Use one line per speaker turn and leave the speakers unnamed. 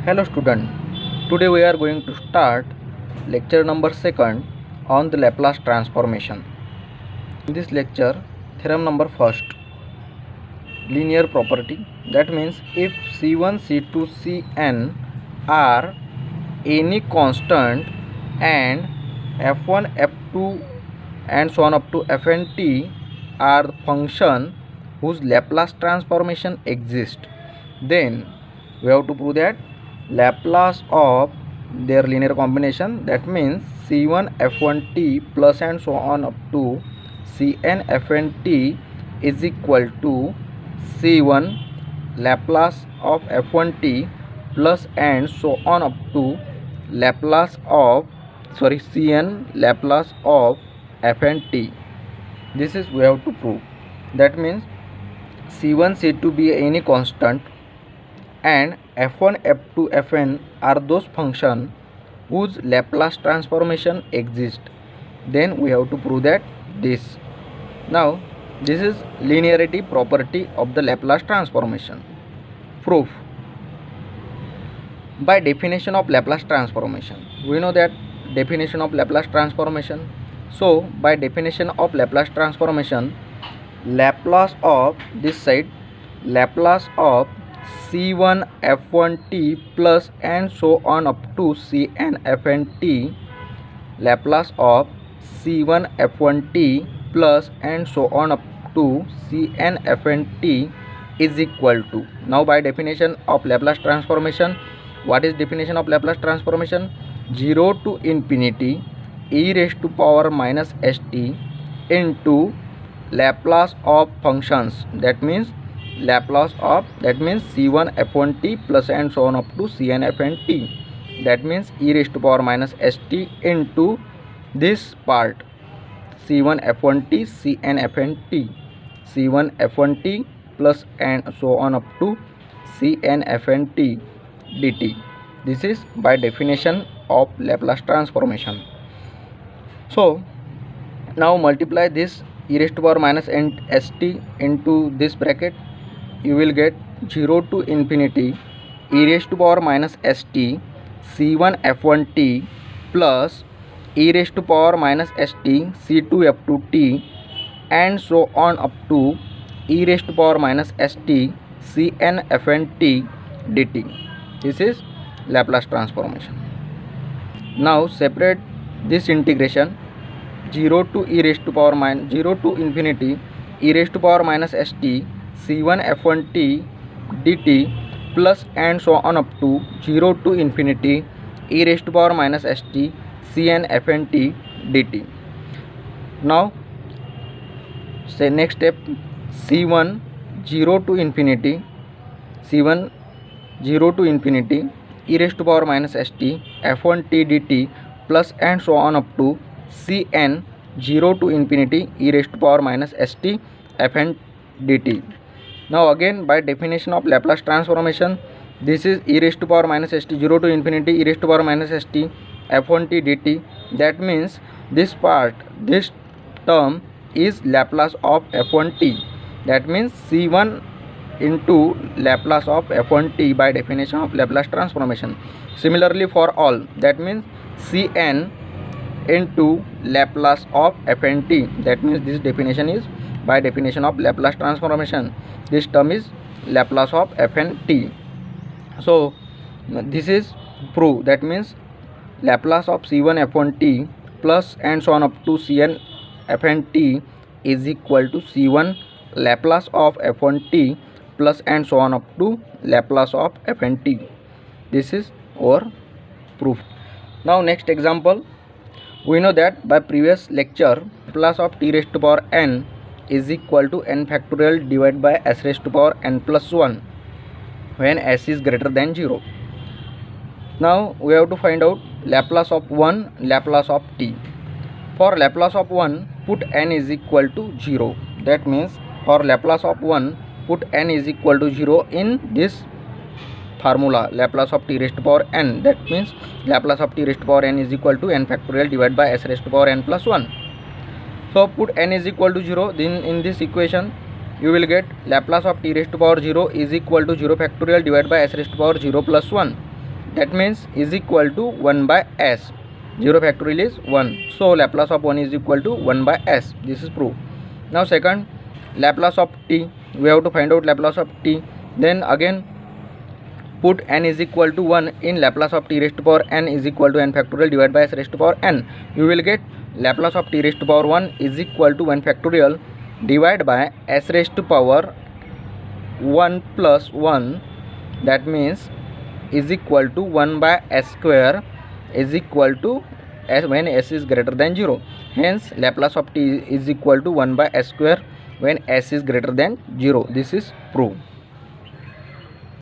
Hello student, today we are going to start lecture number 2nd on the Laplace transformation. In this lecture, theorem number 1st, linear property. That means if C1, C2, Cn are any constant and f1, f2 and so on up to fn t are the function whose Laplace transformation exists, then we have to prove that Laplace of their linear combination, that means C1 f1t plus and so on up to Cn fnt is equal to C1 Laplace of f1t plus and so on up to Cn Laplace of fnt. This is we have to prove. That means C1 C2 be any constant and f1 f2 fn are those functions whose Laplace transformation exists, then we have to prove that this. Now this is linearity property of the Laplace transformation. Proof. By definition of Laplace transformation, we know that definition of Laplace transformation. So by definition of Laplace transformation, Laplace of this side, Laplace of C1 f1t plus and so on up to Cn fnt, Laplace of C1 f1t plus and so on up to Cn fnt is equal to. Now by definition of Laplace transformation, what is definition of Laplace transformation? 0 to infinity e raised to power minus st into Laplace of functions, that means Laplace of, that means C1 f1t plus and so on up to Cn fnt, that means e raised to power minus st into this part C1 f1t Cn fnt, C1 f1t plus and so on up to Cn fnt dt. This is by definition of Laplace transformation. So now multiply this e raised to power minus st into this bracket, you will get 0 to infinity e raised to power minus st C1 f1t plus e raised to power minus st C2 f2t and so on up to e raised to power minus st Cn fnt dt. This is Laplace transformation. Now separate this integration, 0 to e raised to power minus 0 to infinity e raised to power minus st C1 f1t dt plus and so on up to 0 to infinity e raised to power minus st Cn fnt dt. Now say next step, C1 0 to infinity C1 0 to infinity e raised to power minus st f1t dt plus and so on up to Cn 0 to infinity e raised to power minus st fn dt. Now again by definition of Laplace transformation, this is e raised to power minus st 0 to infinity e raised to power minus st f1t dt, that means this part, this term is Laplace of f1t, that means C1 into Laplace of f1t by definition of Laplace transformation. Similarly for all, that means Cn into Laplace of fnt, that means this definition is by definition of Laplace transformation, this term is Laplace of fnt. So this is proof, that means Laplace of C1 f1t plus and so on up to Cn fnt is equal to C1 Laplace of f1t plus and so on up to Laplace of fnt. This is our proof. Now next example, we know that by previous lecture Laplace of t raised to power n is equal to n factorial divided by s raised to power n plus 1 when s is greater than 0. Now we have to find out Laplace of 1, Laplace of t. For Laplace of 1, put n is equal to 0, that means for Laplace of 1 put n is equal to 0 in this formula Laplace of t raised to power n, that means Laplace of t raised to power n is equal to n factorial divided by s raised to power n plus 1. So put n is equal to 0, then in this equation you will get Laplace of t raised to power 0 is equal to 0 factorial divided by s raised to power 0 plus 1. that means is equal to 1 by s. 0 factorial is 1, so Laplace of 1 is equal to 1 by s. This is proved. Now second, Laplace of t. We have to find out Laplace of t. Then again put n is equal to 1 in Laplace of t raised to power n is equal to n factorial divided by s raised to power n. You will get Laplace of t raised to power 1 is equal to 1 factorial divided by s raised to power 1 plus 1, that means is equal to 1 by s square is equal to s when s is greater than 0. Hence Laplace of t is equal to 1 by s square when s is greater than 0. This is proved.